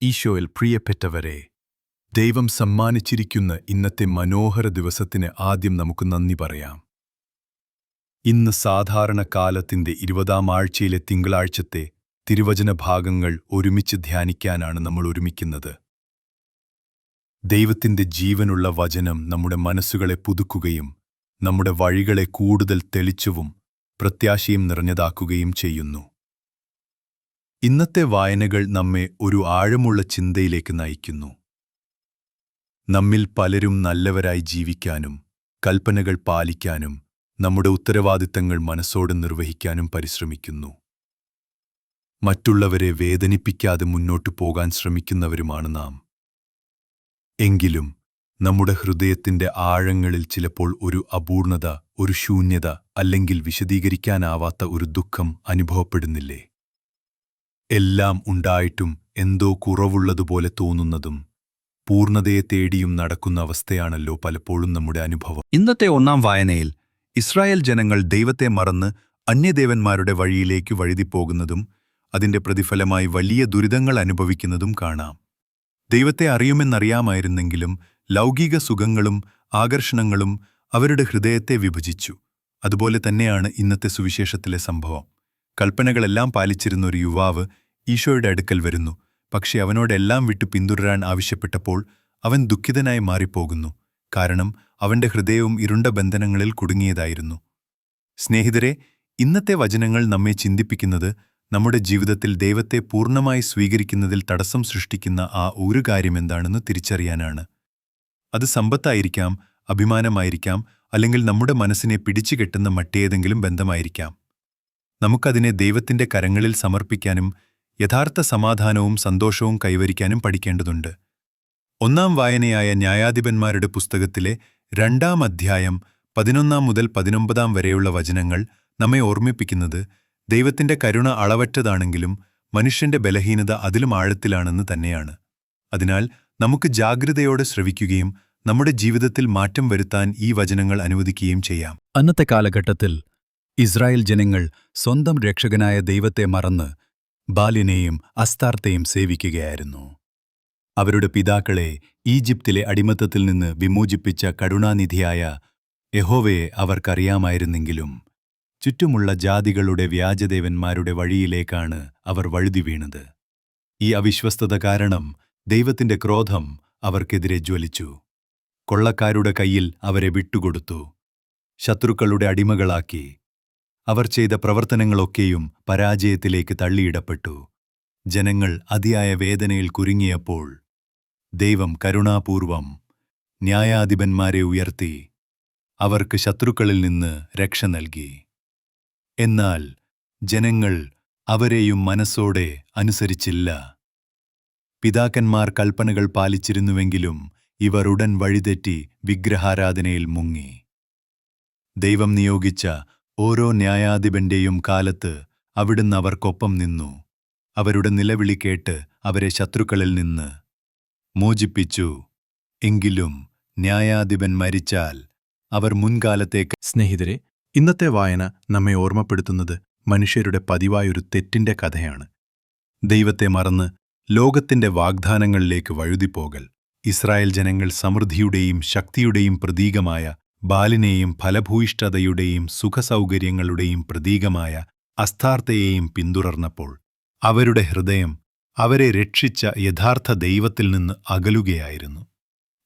ഈശോയിൽ പ്രിയപ്പെട്ടവരെ, ദൈവം സമ്മാനിച്ചിരിക്കുന്ന ഇന്നത്തെ മനോഹര ദിവസത്തിന് ആദ്യം നമുക്ക് നന്ദി പറയാം. ഇന്ന് സാധാരണ കാലത്തിന്റെ 20-ാം ആഴ്ചയിലെ തിങ്കളാഴ്ചത്തെ തിരുവചന ഭാഗങ്ങൾ ഒരുമിച്ച് ധ്യാനിക്കാനാണ് നമ്മൾ ഒരുമിക്കുന്നത്. ദൈവത്തിന്റെ ജീവനുള്ള വചനം നമ്മുടെ മനസ്സുകളെ പുതുക്കുകയും നമ്മുടെ വഴികളെ കൂടുതൽ തെളിച്ചവും പ്രത്യാശയും നിറഞ്ഞതാക്കുകയും ചെയ്യുന്നു. ഇന്നത്തെ വായനകൾ നമ്മെ ഒരു ആഴമുള്ള ചിന്തയിലേക്ക് നയിക്കുന്നു. നമ്മിൽ പലരും നല്ലവരായി ജീവിക്കാനും കൽപ്പനകൾ പാലിക്കാനും നമ്മുടെ ഉത്തരവാദിത്തങ്ങൾ മനസ്സോടെ നിർവഹിക്കാനും പരിശ്രമിക്കുന്നു. മറ്റുള്ളവരെ വേദനിപ്പിക്കാതെ മുന്നോട്ടു പോകാൻ ശ്രമിക്കുന്നവരുമാണ് നാം. എങ്കിലും നമ്മുടെ ഹൃദയത്തിന്റെ ആഴങ്ങളിൽ ചിലപ്പോൾ ഒരു അപൂർണത, ഒരു ശൂന്യത, അല്ലെങ്കിൽ വിശദീകരിക്കാനാവാത്ത ഒരു ദുഃഖം അനുഭവപ്പെടുന്നില്ലേ? എല്ലാം ഉണ്ടായിട്ടും എന്തോ കുറവുള്ളതുപോലെ തോന്നുന്നതും പൂർണ്ണതയെ തേടിയും നടക്കുന്ന അവസ്ഥയാണല്ലോ പലപ്പോഴും നമ്മുടെ അനുഭവം. ഇന്നത്തെ ഒന്നാം വായനയിൽ ഇസ്രായേൽ ജനങ്ങൾ ദൈവത്തെ മറന്ന് അന്യദേവന്മാരുടെ വഴിയിലേക്ക് വഴുതിപ്പോകുന്നതും അതിന്റെ പ്രതിഫലമായി വലിയ ദുരിതങ്ങൾ അനുഭവിക്കുന്നതും കാണാം. ദൈവത്തെ അറിയുമെന്നറിയാമായിരുന്നെങ്കിലും ലൗകിക സുഖങ്ങളും ആകർഷണങ്ങളും അവരുടെ ഹൃദയത്തെ വിഭജിച്ചു. അതുപോലെ തന്നെയാണ് ഇന്നത്തെ സുവിശേഷത്തിലെ സംഭവം. കൽപ്പനകളെല്ലാം പാലിച്ചിരുന്ന ഒരു യുവാവ് ഈശോയുടെ അടുക്കൽ വരുന്നു. പക്ഷെ അവനോടെല്ലാം വിട്ടു പിന്തുടരാൻ ആവശ്യപ്പെട്ടപ്പോൾ അവൻ ദുഃഖിതനായി മാറിപ്പോകുന്നു. കാരണം അവന്റെ ഹൃദയവും ഇരുണ്ട ബന്ധനങ്ങളിൽ കുടുങ്ങിയതായിരുന്നു. സ്നേഹിതരെ, ഇന്നത്തെ വചനങ്ങൾ നമ്മെ ചിന്തിപ്പിക്കുന്നത് നമ്മുടെ ജീവിതത്തിൽ ദൈവത്തെ പൂർണ്ണമായി സ്വീകരിക്കുന്നതിൽ തടസ്സം സൃഷ്ടിക്കുന്ന ആ ഒരു കാര്യമെന്താണെന്ന് തിരിച്ചറിയാനാണ്. അത് സമ്പത്തായിരിക്കാം, അഭിമാനമായിരിക്കാം, അല്ലെങ്കിൽ നമ്മുടെ മനസ്സിനെ പിടിച്ചുകെട്ടുന്ന മറ്റേതെങ്കിലും ബന്ധമായിരിക്കാം. നമുക്കതിനെ ദൈവത്തിന്റെ കരങ്ങളിൽ സമർപ്പിക്കാനും യഥാർത്ഥ സമാധാനവും സന്തോഷവും കൈവരിക്കാനും പഠിക്കേണ്ടതുണ്ട്. ഒന്നാം വായനയായ ന്യായാധിപന്മാരുടെ പുസ്തകത്തിലെ 2-ാം അധ്യായം 11 മുതൽ 19 വരെയുള്ള വചനങ്ങൾ നമ്മെ ഓർമ്മിപ്പിക്കുന്നത് ദൈവത്തിന്റെ കരുണ അളവറ്റതാണെങ്കിലും മനുഷ്യന്റെ ബലഹീനത അതിലും ആഴത്തിലാണെന്ന് തന്നെയാണ്. അതിനാൽ നമുക്ക് ജാഗ്രതയോടെ ശ്രവിക്കുകയും നമ്മുടെ ജീവിതത്തിൽ മാറ്റം വരുത്താൻ ഈ വചനങ്ങൾ അനുവദിക്കുകയും ചെയ്യാം. അന്നത്തെ കാലഘട്ടത്തിൽ ഇസ്രായേൽ ജനങ്ങൾ സ്വന്തം രക്ഷകനായ ദൈവത്തെ മറന്ന് ബാലിനെയും അസ്താർത്തേയും സേവിക്കുകയായിരുന്നു. അവരുടെ പിതാക്കളെ ഈജിപ്തിലെ അടിമത്തത്തിൽ നിന്ന് വിമോചിപ്പിച്ച കരുണാനിധിയായ യഹോവയെ അവർക്കറിയാമായിരുന്നെങ്കിലും ചുറ്റുമുള്ള ജാതികളുടെ വ്യാജദേവന്മാരുടെ വഴിയിലേക്കാണ് അവർ വഴുതി വീണത്. ഈ അവിശ്വസ്തത കാരണം ദൈവത്തിന്റെ ക്രോധം അവർക്കെതിരെ ജ്വലിച്ചു. കൊള്ളക്കാരുടെ കയ്യിൽ അവരെ വിട്ടുകൊടുത്തു. ശത്രുക്കളുടെ അടിമകളാക്കി. അവർ ചെയ്ത പ്രവർത്തനങ്ങളൊക്കെയും പരാജയത്തിലേക്ക് തള്ളിയിടപ്പെട്ടു. ജനങ്ങൾ അതിയായ വേദനയിൽ കുരുങ്ങിയപ്പോൾ ദൈവം കരുണാപൂർവം ന്യായാധിപന്മാരെ ഉയർത്തി അവർക്ക് ശത്രുക്കളിൽ നിന്ന് രക്ഷ നൽകി. എന്നാൽ ജനങ്ങൾ അവരെയും മനസ്സോടെ അനുസരിച്ചില്ല. പിതാക്കന്മാർ കൽപ്പനകൾ പാലിച്ചിരുന്നുവെങ്കിലും ഇവർ ഉടൻ വഴിതെറ്റി വിഗ്രഹാരാധനയിൽ മുങ്ങി. ദൈവം നിയോഗിച്ച ഓരോ ന്യായാധിപന്റെയും കാലത്ത് അവിടുന്ന് അവർക്കൊപ്പം നിന്നു. അവരുടെ നിലവിളി കേട്ട് അവരെ ശത്രുക്കളിൽ നിന്ന് മോചിപ്പിച്ചു. എങ്കിലും ന്യായാധിപൻ മരിച്ചാൽ അവർ മുൻകാലത്തേക്ക്. സ്നേഹിതരെ, ഇന്നത്തെ വായന നമ്മെ ഓർമ്മപ്പെടുത്തുന്നത് മനുഷ്യരുടെ പതിവായൊരു തെറ്റിന്റെ കഥയാണ്. ദൈവത്തെ മറന്ന് ലോകത്തിന്റെ വാഗ്ദാനങ്ങളിലേക്ക് വഴുതിപ്പോകൽ. ഇസ്രായേൽ ജനങ്ങൾ സമൃദ്ധിയുടെയും ശക്തിയുടെയും പ്രതീകമായ ബാലിനെയും ഫലഭൂയിഷ്ഠതയുടെയും സുഖസൗകര്യങ്ങളുടെയും പ്രതീകമായ അസ്താർത്തേയെയും പിന്തുടർന്നപ്പോൾ അവരുടെ ഹൃദയം അവരെ രക്ഷിച്ച യഥാർത്ഥ ദൈവത്തിൽ നിന്ന് അകലുകയായിരുന്നു.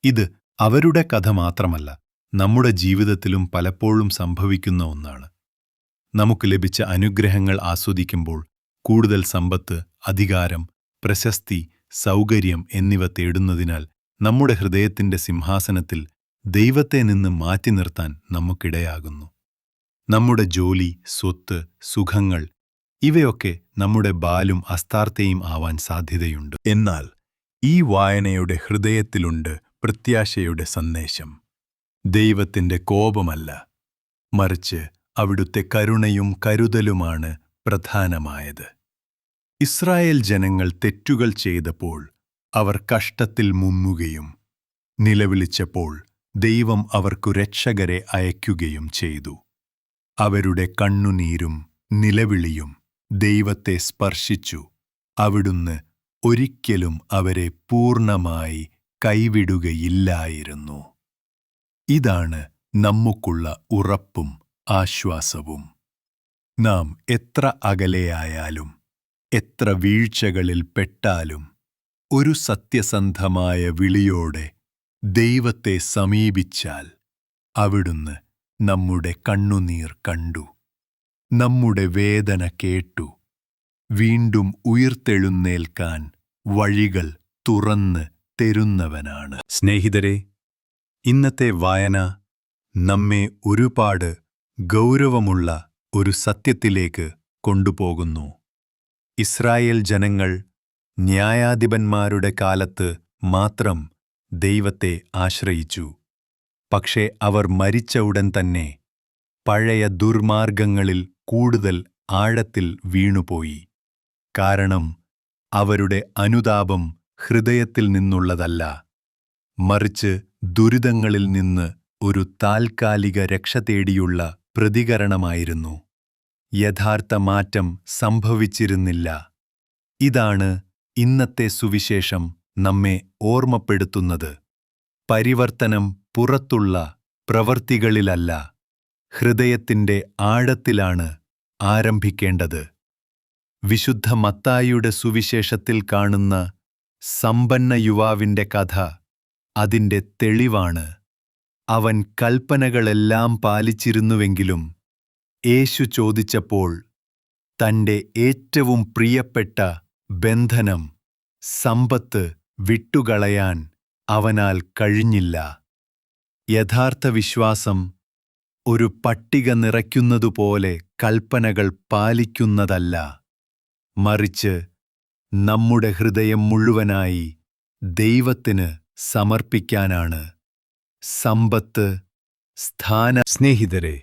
ഇത് അവരുടെ കഥ മാത്രമല്ല, നമ്മുടെ ജീവിതത്തിലും പലപ്പോഴും സംഭവിക്കുന്ന ഒന്നാണ്. നമുക്ക് ലഭിച്ച അനുഗ്രഹങ്ങൾ ആസ്വദിക്കുമ്പോൾ കൂടുതൽ സമ്പത്ത്, അധികാരം, പ്രശസ്തി, സൗകര്യം എന്നിവ തേടുന്നതിനാൽ നമ്മുടെ ഹൃദയത്തിന്റെ സിംഹാസനത്തിൽ ദൈവത്തെ നിന്ന് മാറ്റി നിർത്താൻ നമുക്കിടയാകുന്നു. നമ്മുടെ ജോലി, സ്വത്ത്, സുഖങ്ങൾ ഇവയൊക്കെ നമ്മുടെ ബാലും അസ്താർത്തേയും ആവാൻ സാധ്യതയുണ്ട്. എന്നാൽ ഈ വായനയുടെ ഹൃദയത്തിലുണ്ട് പ്രത്യാശയുടെ സന്ദേശം. ദൈവത്തിന്റെ കോപമല്ല, മറിച്ച് അവിടുത്തെ കരുണയും കരുതലുമാണ് പ്രധാനമായത്. ഇസ്രായേൽ ജനങ്ങൾ തെറ്റുകൾ ചെയ്തപ്പോൾ അവർ കഷ്ടത്തിൽ മുങ്ങുകയും നിലവിളിച്ചപ്പോൾ ദൈവം അവർക്കു രക്ഷകരെ അയക്കുകയും ചെയ്തു. അവരുടെ കണ്ണുനീരും നിലവിളിയും ദൈവത്തെ സ്പർശിച്ചു. അവിടുന്ന് ഒരിക്കലും അവരെ പൂർണ്ണമായി കൈവിടുകയില്ലായിരുന്നു. ഇതാണ് നമുക്കുള്ള ഉറപ്പും ആശ്വാസവും. നാം എത്ര അകലെയായാലും, എത്ര വീഴ്ചകളിൽ പെട്ടാലും, ഒരു സത്യസന്ധമായ വിളിയോടെ ദൈവത്തെ സമീപിച്ചാൽ അവിടുന്ന് നമ്മുടെ കണ്ണുനീർ കണ്ടു, നമ്മുടെ വേദന കേട്ടു, വീണ്ടും ഉയിർത്തെഴുന്നേൽക്കാൻ വഴികൾ തുറന്ന് തരുന്നവനാണ്. സ്നേഹിതരെ, ഇന്നത്തെ വായന നമ്മെ ഒരുപാട് ഗൗരവമുള്ള ഒരു സത്യത്തിലേക്ക് കൊണ്ടുപോകുന്നു. ഇസ്രായേൽ ജനങ്ങൾ ന്യായാധിപന്മാരുടെ കാലത്ത് മാത്രം ദൈവത്തെ ആശ്രയിച്ചു. പക്ഷേ അവർ മരിച്ച ഉടൻ തന്നെ പഴയ ദുർമാർഗങ്ങളിൽ കൂടുതൽ ആഴത്തിൽ വീണുപോയി. കാരണം അവരുടെ അനുതാപം ഹൃദയത്തിൽ നിന്നുള്ളതല്ല, മറിച്ച് ദുരിതങ്ങളിൽ നിന്ന് ഒരു താൽക്കാലിക രക്ഷ തേടിയുള്ള പ്രതികരണമായിരുന്നു. യഥാർത്ഥ മാറ്റം സംഭവിച്ചിരുന്നില്ല. ഇതാണ് ഇന്നത്തെ സുവിശേഷം നമ്മെ ഓർമ്മപ്പെടുത്തുന്നത്. പരിവർത്തനം പുറത്തുള്ള പ്രവൃത്തികളിലല്ല, ഹൃദയത്തിന്റെ ആഴത്തിലാണ് ആരംഭിക്കേണ്ടത്. വിശുദ്ധ മത്തായിയുടെ സുവിശേഷത്തിൽ കാണുന്ന സമ്പന്ന യുവാവിന്റെ കഥ അതിന്റെ തെളിവാണ്. അവൻ കൽപ്പനകളെല്ലാം പാലിച്ചിരുന്നുവെങ്കിലും യേശു ചോദിച്ചപ്പോൾ തന്റെ ഏറ്റവും പ്രിയപ്പെട്ട ബന്ധനം, സമ്പത്ത്, വിട്ടുകളയാൻ അവനാൽ കഴിഞ്ഞില്ല. യഥാർത്ഥ വിശ്വാസം ഒരു പട്ടിക നിറയ്ക്കുന്നതുപോലെ കൽപ്പനകൾ പാലിക്കുന്നതല്ല, മറിച്ച് നമ്മുടെ ഹൃദയം മുഴുവനായി ദൈവത്തിന് സമർപ്പിക്കാനാണ്. സമ്പത്ത്, സ്നേഹിതരെ,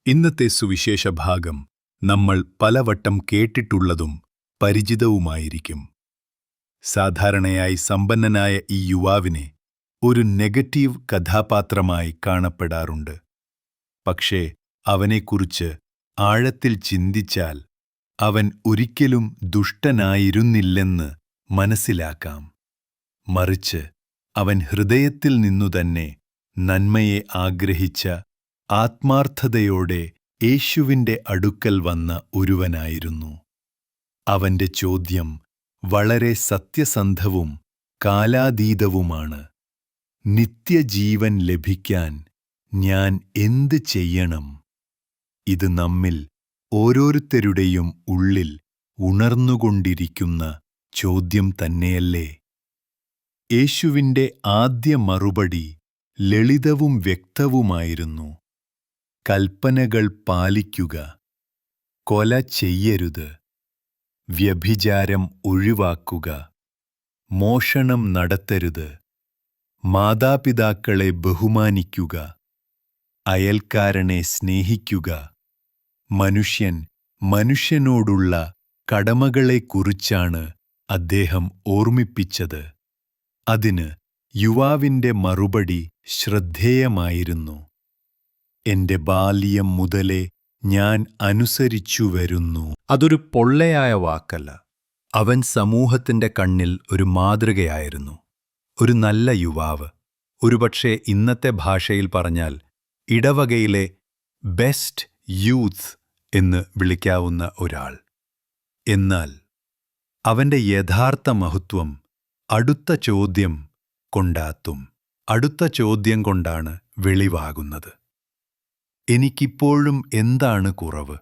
ഇന്നത്തെ സുവിശേഷ ഭാഗം നമ്മൾ പലവട്ടം കേട്ടിട്ടുള്ളതും പരിചിതവുമായിരിക്കും. സാധാരണയായി സമ്പന്നനായ ഈ യുവാവിനെ ഒരു നെഗറ്റീവ് കഥാപാത്രമായി കാണപ്പെടാറുണ്ട്. പക്ഷേ അവനെക്കുറിച്ച് ആഴത്തിൽ ചിന്തിച്ചാൽ അവൻ ഒരിക്കലും ദുഷ്ടനായിരുന്നില്ലെന്ന് മനസ്സിലാക്കാം. മറിച്ച് അവൻ ഹൃദയത്തിൽ നിന്നുതന്നെ നന്മയെ ആഗ്രഹിച്ച, ആത്മാർത്ഥതയോടെ യേശുവിന്റെ അടുക്കൽ വന്ന ഒരുവനായിരുന്നു. അവന്റെ ചോദ്യം വളരെ സത്യസന്ധവും കാലാതീതവുമാണ്. നിത്യജീവൻ ലഭിക്കാൻ ഞാൻ എന്ത് ചെയ്യണം? ഇത് നമ്മിൽ ഓരോരുത്തരുടെയും ഉള്ളിൽ ഉണർന്നുകൊണ്ടിരിക്കുന്ന ചോദ്യം തന്നെയല്ലേ? യേശുവിന്റെ ആദ്യ മറുപടി ലളിതവും വ്യക്തവുമായിരുന്നു. കൽപ്പനകൾ പാലിക്കുക, കൊല ചെയ്യരുത്, വ്യഭിചാരം ഒഴിവാക്കുക, മോഷണം നടത്തരുത്, മാതാപിതാക്കളെ ബഹുമാനിക്കുക, അയൽക്കാരനെ സ്നേഹിക്കുക. മനുഷ്യൻ മനുഷ്യനോടുള്ള കടമകളെക്കുറിച്ചാണ് അദ്ദേഹം ഓർമ്മിപ്പിച്ചത്. അതിന് യുവാവിന്റെ മറുപടി ശ്രദ്ധേയമായിരുന്നു. എന്റെ ബാല്യം മുതലേ ഞാൻ അനുസരിച്ചു വരുന്നു. അതൊരു പൊള്ളയായ വാക്കല്ല. അവൻ സമൂഹത്തിന്റെ കണ്ണിൽ ഒരു മാതൃകയായിരുന്നു. ഒരു നല്ല യുവാവ്, ഒരുപക്ഷെ ഇന്നത്തെ ഭാഷയിൽ പറഞ്ഞാൽ ഇടവകയിലെ ബെസ്റ്റ് യൂത്ത് എന്ന് വിളിക്കാവുന്ന ഒരാൾ. എന്നാൽ അവന്റെ യഥാർത്ഥ മഹത്വം അടുത്ത ചോദ്യം കൊണ്ടാണ് വെളിവാകുന്നത്. എനിക്കിപ്പോഴും എന്താണ് കുറവ്?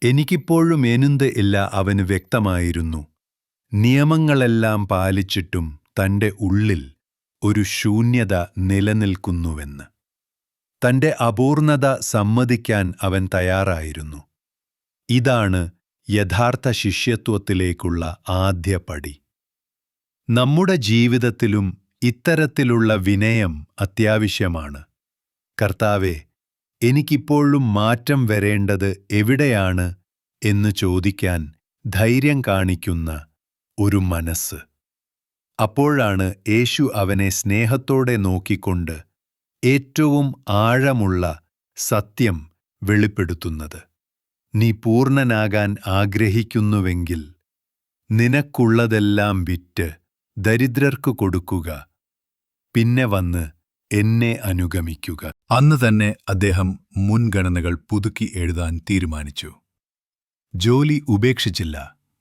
എനിക്കിപ്പോഴും എന്ത് ഇല്ല അവന് വ്യക്തമായിരുന്നു. നിയമങ്ങളെല്ലാം പാലിച്ചിട്ടും തന്റെ ഉള്ളിൽ ഒരു ശൂന്യത നിലനിൽക്കുന്നുവെന്ന്. തന്റെ അപൂർണത സമ്മതിക്കാൻ അവൻ തയ്യാറായിരുന്നു. ഇതാണ് യഥാർത്ഥ ശിഷ്യത്വത്തിലേക്കുള്ള ആദ്യ പടി. നമ്മുടെ ജീവിതത്തിലും ഇത്തരത്തിലുള്ള വിനയം അത്യാവശ്യമാണ്. കർത്താവേ, എനിക്കിപ്പോഴും മാറ്റം വരേണ്ടത് എവിടെയാണ് എന്ന് ചോദിക്കാൻ ധൈര്യം കാണിക്കുന്ന ഒരു മനസ്സ്. അപ്പോഴാണ് യേശു അവനെ സ്നേഹത്തോടെ നോക്കിക്കൊണ്ട് ഏറ്റവും ആഴമുള്ള സത്യം വെളിപ്പെടുത്തുന്നത്. നീ പൂർണ്ണനാകാൻ ആഗ്രഹിക്കുന്നുവെങ്കിൽ നിനക്കുള്ളതെല്ലാം വിറ്റ് ദരിദ്രർക്കു കൊടുക്കുക, പിന്നെ വന്ന് എന്നെ അനുഗമിക്കുക. അന്ന് തന്നെ അദ്ദേഹം മുൻഗണനകൾ പുതുക്കി എഴുതാൻ തീരുമാനിച്ചു. ജോലി ഉപേക്ഷിച്ചില്ല,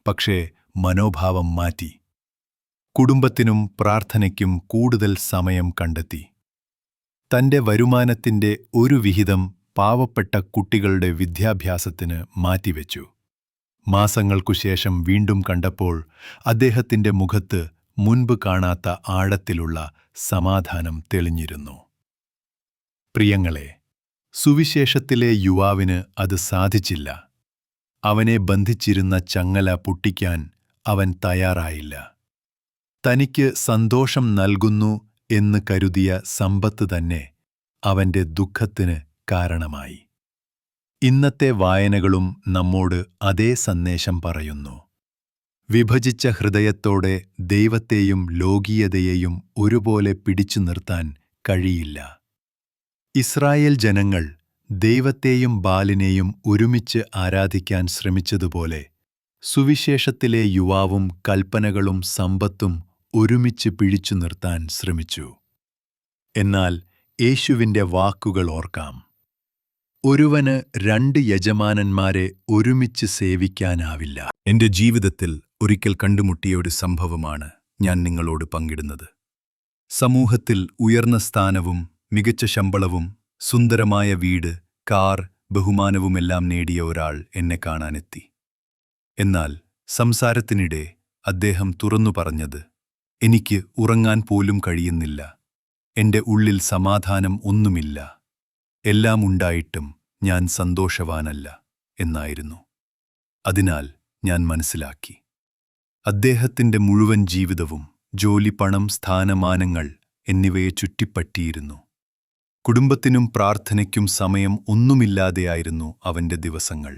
പക്ഷേ മനോഭാവം മാറ്റി. കുടുംബത്തിനും പ്രാർത്ഥനയ്ക്കും കൂടുതൽ സമയം കണ്ടെത്തി. തന്റെ വരുമാനത്തിന്റെ ഒരു വിഹിതം പാവപ്പെട്ട കുട്ടികളുടെ വിദ്യാഭ്യാസത്തിന് മാറ്റിവെച്ചു. മാസങ്ങൾക്കുശേഷം വീണ്ടും കണ്ടപ്പോൾ അദ്ദേഹത്തിന്റെ മുഖത്ത് മുൻപ് കാണാത്ത ആഴത്തിലുള്ള സമാധാനം തെളിഞ്ഞിരുന്നു. പ്രിയങ്ങളെ, സുവിശേഷത്തിലെ യുവാവിന് അത് സാധിച്ചില്ല. അവനെ ബന്ധിച്ചിരുന്ന ചങ്ങല പൊട്ടിക്കാൻ അവൻ തയ്യാറായില്ല. തനിക്ക് സന്തോഷം നൽകുന്നു എന്ന് കരുതിയ സമ്പത്ത് തന്നെ അവന്റെ ദുഃഖത്തിന് കാരണമായി. ഇന്നത്തെ വായനകളും നമ്മോട് അതേ സന്ദേശം പറയുന്നു. വിഭജിച്ച ഹൃദയത്തോടെ ദൈവത്തെയും ലോകീയതയെയും ഒരുപോലെ പിടിച്ചു നിർത്താൻ കഴിയില്ല. ഇസ്രായേൽ ജനങ്ങൾ ദൈവത്തെയും ബാലിനെയും ഒരുമിച്ച് ആരാധിക്കാൻ ശ്രമിച്ചതുപോലെ സുവിശേഷത്തിലെ യുവാവും കൽപ്പനകളും സമ്പത്തും ഒരുമിച്ച് പിടിച്ചു നിർത്താൻ ശ്രമിച്ചു. എന്നാൽ യേശുവിന്റെ വാക്കുകൾ ഓർക്കാം. ഒരുവന് 2 യജമാനന്മാരെ ഒരുമിച്ച് സേവിക്കാനാവില്ല. എന്റെ ജീവിതത്തിൽ ഒരിക്കൽ കണ്ടുമുട്ടിയ ഒരു സംഭവമാണ് ഞാൻ നിങ്ങളോട് പങ്കിടുന്നത്. സമൂഹത്തിൽ ഉയർന്ന സ്ഥാനവും മികച്ച ശമ്പളവും സുന്ദരമായ വീട്, കാർ, ബഹുമാനവുമെല്ലാം നേടിയ ഒരാൾ എന്നെ കാണാനെത്തി. എന്നാൽ സംസാരത്തിനിടെ അദ്ദേഹം തുറന്നു പറഞ്ഞത്, എനിക്ക് ഉറങ്ങാൻ പോലും കഴിയുന്നില്ല, എന്റെ ഉള്ളിൽ സമാധാനം ഒന്നുമില്ല, എല്ലാം ഉണ്ടായിട്ടും ഞാൻ സന്തോഷവാനല്ല എന്നായിരുന്നു. അതിനാൽ ഞാൻ മനസ്സിലാക്കി, അദ്ദേഹത്തിന്റെ മുഴുവൻ ജീവിതവും ജോലി, പണം, സ്ഥാനമാനങ്ങൾ എന്നിവയെ ചുറ്റിപ്പറ്റിയിരുന്നു. കുടുംബത്തിനും പ്രാർത്ഥനയ്ക്കും സമയം ഒന്നുമില്ലാതെയായിരുന്നു അവന്റെ ദിവസങ്ങൾ.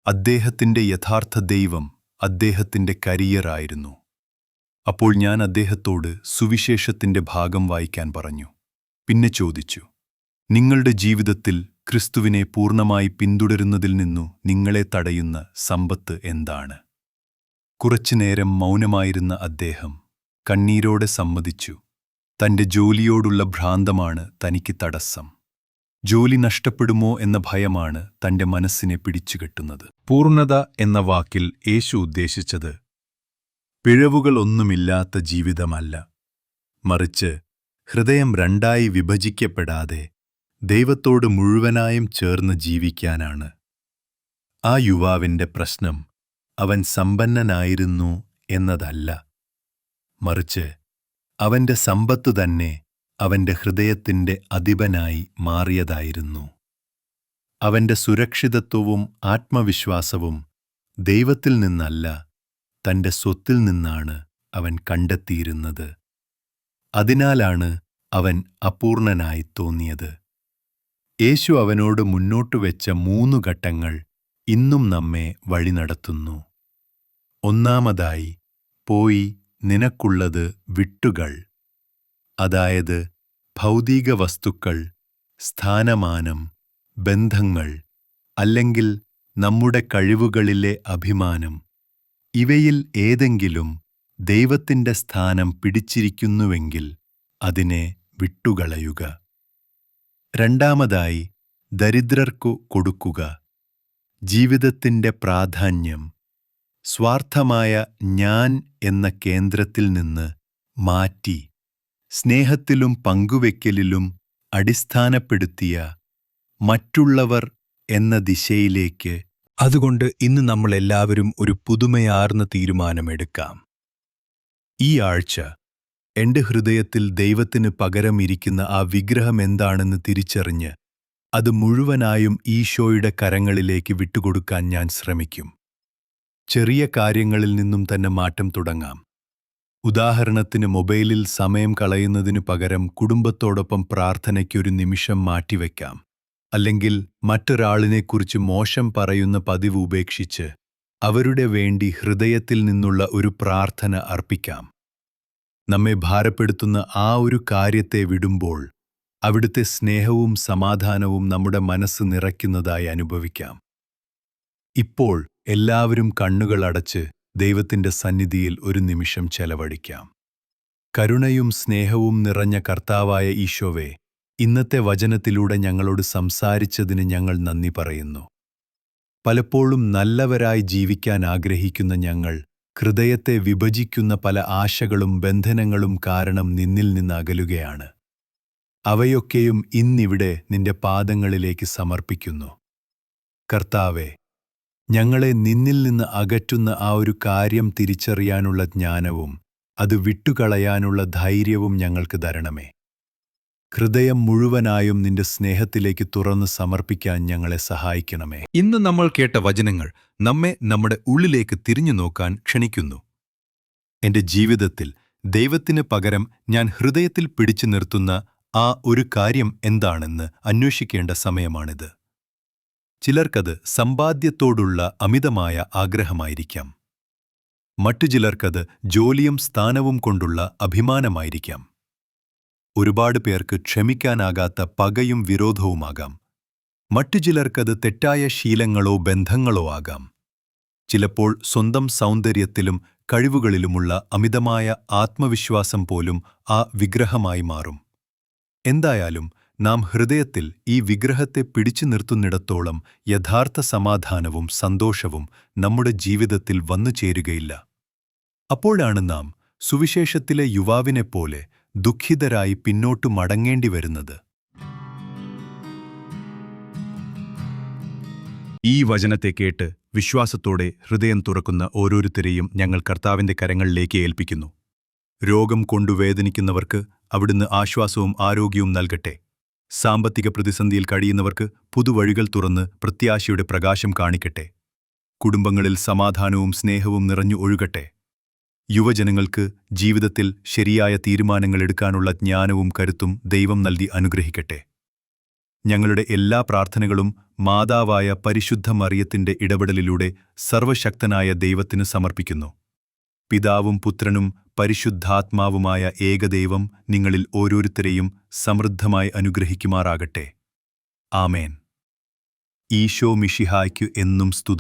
അദ്ദേഹത്തിന്റെ യഥാർത്ഥ ദൈവം അദ്ദേഹത്തിന്റെ കരിയറായിരുന്നു. അപ്പോൾ ഞാൻ അദ്ദേഹത്തോട് സുവിശേഷത്തിന്റെ ഭാഗം വായിക്കാൻ പറഞ്ഞു. പിന്നെ ചോദിച്ചു, നിങ്ങളുടെ ജീവിതത്തിൽ ക്രിസ്തുവിനെ പൂർണ്ണമായി പിന്തുടരുന്നതിൽ നിന്നു നിങ്ങളെ തടയുന്ന സമ്പത്ത് എന്താണ്? കുറച്ചുനേരം മൗനമായിരുന്ന അദ്ദേഹം കണ്ണീരോടെ സമ്മതിച്ചു, തന്റെ ജോലിയോടുള്ള ഭ്രാന്തമാണ് തനിക്ക് തടസ്സം. ജോലി നഷ്ടപ്പെടുമോ എന്ന ഭയമാണ് തന്റെ മനസ്സിനെ പിടിച്ചുകെട്ടുന്നത്. പൂർണ്ണത എന്ന വാക്കിൽ യേശു ഉദ്ദേശിച്ചത് പിഴവുകളൊന്നുമില്ലാത്ത ജീവിതമല്ല, മറിച്ച് ഹൃദയം 2 വിഭജിക്കപ്പെടാതെ ദൈവത്തോട് മുഴുവനായും ചേർന്ന് ജീവിക്കാനാണ്. ആ യുവാവിന്റെ പ്രശ്നം അവൻ സമ്പന്നനായിരുന്നു എന്നതല്ല, മറിച്ച് അവന്റെ സമ്പത്ത് തന്നെ അവന്റെ ഹൃദയത്തിന്റെ അധിപനായി മാറിയതായിരുന്നു. അവന്റെ സുരക്ഷിതത്വവും ആത്മവിശ്വാസവും ദൈവത്തിൽ നിന്നല്ല, തന്റെ സ്വത്തിൽ നിന്നാണ് അവൻ കണ്ടെത്തിയിരുന്നത്. അതിനാലാണ് അവൻ അപൂർണനായി തോന്നിയത്. യേശു അവനോട് മുന്നോട്ടുവെച്ച 3 ഘട്ടങ്ങൾ ഇന്നും നമ്മെ വഴി നടത്തുന്നു. ഒന്നാമതായി, പോയി നിനക്കുള്ളത് വിട്ടുകൾ. അതായത് ഭൗതിക വസ്തുക്കൾ, സ്ഥാനമാനം, ബന്ധങ്ങൾ, അല്ലെങ്കിൽ നമ്മുടെ കഴിവുകളിലെ അഭിമാനം, ഇവയിൽ ഏതെങ്കിലും ദൈവത്തിന്റെ സ്ഥാനം പിടിച്ചിരിക്കുന്നുവെങ്കിൽ അതിനെ വിട്ടുകളയുക. രണ്ടാമതായി, ദരിദ്രർക്കു കൊടുക്കുക. ജീവിതത്തിന്റെ പ്രാധാന്യം സ്വാർത്ഥമായ ഞാൻ എന്ന കേന്ദ്രത്തിൽ നിന്ന് മാറ്റി സ്നേഹത്തിലും പങ്കുവെക്കലിലും അടിസ്ഥാനപ്പെടുത്തിയ മറ്റുള്ളവർ എന്ന ദിശയിലേക്ക്. അതുകൊണ്ട് ഇന്ന് നമ്മളെല്ലാവരും ഒരു പുതുമയാർന്ന തീരുമാനമെടുക്കാം. ഈ ആഴ്ച എന്റെ ഹൃദയത്തിൽ ദൈവത്തിന് പകരം ഇരിക്കുന്ന ആ വിഗ്രഹം എന്താണെന്ന് തിരിച്ചറിഞ്ഞ് അത് മുഴുവനായും ഈശോയുടെ കരങ്ങളിലേക്ക് വിട്ടുകൊടുക്കാൻ ഞാൻ ശ്രമിക്കും. ചെറിയ കാര്യങ്ങളിൽ നിന്നും തന്നെ മാറ്റം തുടങ്ങാം. ഉദാഹരണത്തിന്, മൊബൈലിൽ സമയം കളയുന്നതിനു പകരം കുടുംബത്തോടൊപ്പം പ്രാർത്ഥനയ്ക്കൊരു നിമിഷം മാറ്റിവെക്കാം. അല്ലെങ്കിൽ മറ്റൊരാളിനെക്കുറിച്ച് മോശം പറയുന്ന പതിവ് ഉപേക്ഷിച്ച് അവരുടെ വേണ്ടി ഹൃദയത്തിൽ നിന്നുള്ള ഒരു പ്രാർത്ഥന അർപ്പിക്കാം. നമ്മെ ഭാരപ്പെടുത്തുന്ന ആ ഒരു കാര്യത്തെ വിടുമ്പോൾ അവിടുത്തെ സ്നേഹവും സമാധാനവും നമ്മുടെ മനസ്സ് നിറയ്ക്കുന്നതായി അനുഭവിക്കാം. ഇപ്പോൾ എല്ലാവരും കണ്ണുകൾ അടച്ച് ദൈവത്തിന്റെ സന്നിധിയിൽ ഒരു നിമിഷം ചെലവഴിക്കാം. കരുണയും സ്നേഹവും നിറഞ്ഞ കർത്താവായ ഈശോവേ, ഇന്നത്തെ വചനത്തിലൂടെ ഞങ്ങളോട് സംസാരിച്ചതിന് ഞങ്ങൾ നന്ദി പറയുന്നു. പലപ്പോഴും നല്ലവരായി ജീവിക്കാൻ ആഗ്രഹിക്കുന്ന ഞങ്ങൾ ഹൃദയത്തെ വിഭജിക്കുന്ന പല ആശകളും ബന്ധനങ്ങളും കാരണം നിന്നിൽ നിന്ന് അകലുകയാണ്. അവയൊക്കെയും ഇന്നിവിടെ നിന്റെ പാദങ്ങളിലേക്ക് സമർപ്പിക്കുന്നു. കർത്താവേ, ഞങ്ങളെ നിന്നിൽ നിന്ന് അകറ്റുന്ന ആ ഒരു കാര്യം തിരിച്ചറിയാനുള്ള ജ്ഞാനവും അത് വിട്ടുകളയാനുള്ള ധൈര്യവും ഞങ്ങൾക്ക് തരണമേ. ഹൃദയം മുഴുവനായും നിന്റെ സ്നേഹത്തിലേക്ക് തുറന്ന് സമർപ്പിക്കാൻ ഞങ്ങളെ സഹായിക്കണമേ. ഇന്ന് നമ്മൾ കേട്ട വചനങ്ങൾ നമ്മെ നമ്മുടെ ഉള്ളിലേക്ക് തിരിഞ്ഞു നോക്കാൻ ക്ഷണിക്കുന്നു. എന്റെ ജീവിതത്തിൽ ദൈവത്തിന് പകരം ഞാൻ ഹൃദയത്തിൽ പിടിച്ചു നിർത്തുന്ന ആ ഒരു കാര്യം എന്താണെന്ന് അന്വേഷിക്കേണ്ട സമയമാണിത്. ചിലർക്കത് സമ്പാദ്യത്തോടുള്ള അമിതമായ ആഗ്രഹമായിരിക്കാം. മറ്റു ചിലർക്കത് ജോലിയും സ്ഥാനവും കൊണ്ടുള്ള അഭിമാനമായിരിക്കാം. ഒരുപാട് പേർക്ക് ക്ഷമിക്കാനാകാത്ത പകയും വിരോധവുമാകാം. മറ്റു ചിലർക്കത് തെറ്റായ ശീലങ്ങളോ ബന്ധങ്ങളോ ആകാം. ചിലപ്പോൾ സ്വന്തം സൗന്ദര്യത്തിലും കഴിവുകളിലുമുള്ള അമിതമായ ആത്മവിശ്വാസം പോലും ആ വിഗ്രഹമായി മാറും. എന്തായാലും നാം ഹൃദയത്തിൽ ഈ വിഗ്രഹത്തെ പിടിച്ചു നിർത്തുന്നിടത്തോളം യഥാർത്ഥ സമാധാനവും സന്തോഷവും നമ്മുടെ ജീവിതത്തിൽ വന്നു ചേരുകയില്ല. അപ്പോഴാണ് നാം സുവിശേഷത്തിലെ യുവാവിനെപ്പോലെ ദുഃഖിതരായി പിന്നോട്ടു മടങ്ങേണ്ടി വരുന്നത്. ഈ വചനത്തെ കേട്ട് വിശ്വാസത്തോടെ ഹൃദയം തുറക്കുന്ന ഓരോരുത്തരെയും ഞങ്ങൾ കർത്താവിന്റെ കരങ്ങളിലേക്ക് ഏൽപ്പിക്കുന്നു. രോഗം കൊണ്ടു വേദനിക്കുന്നവർക്ക് അവിടുന്ന് ആശ്വാസവും ആരോഗ്യവും നൽകട്ടെ. സാമ്പത്തിക പ്രതിസന്ധിയിൽ കഴിയുന്നവർക്ക് പുതുവഴികൾ തുറന്ന് പ്രത്യാശയുടെ പ്രകാശം കാണിക്കട്ടെ. കുടുംബങ്ങളിൽ സമാധാനവും സ്നേഹവും നിറഞ്ഞു ഒഴുകട്ടെ. യുവജനങ്ങൾക്ക് ജീവിതത്തിൽ ശരിയായ തീരുമാനങ്ങൾ എടുക്കാനുള്ള ജ്ഞാനവും കരുത്തും ദൈവം നൽകി അനുഗ്രഹിക്കട്ടെ. ഞങ്ങളുടെ എല്ലാ പ്രാർത്ഥനകളും മാതാവായ പരിശുദ്ധ മറിയത്തിന്റെ ഇടപെടലിലൂടെ സർവശക്തനായ ദൈവത്തിന് സമർപ്പിക്കുന്നു. പിതാവും പുത്രനും പരിശുദ്ധാത്മാവുമായ ഏകദൈവം നിങ്ങളിൽ ഓരോരുത്തരെയും സമൃദ്ധമായി അനുഗ്രഹിക്കുമാറാകട്ടെ. ആമേൻ. ഈശോ മിശിഹായ്ക്കു എന്നും സ്തുതി.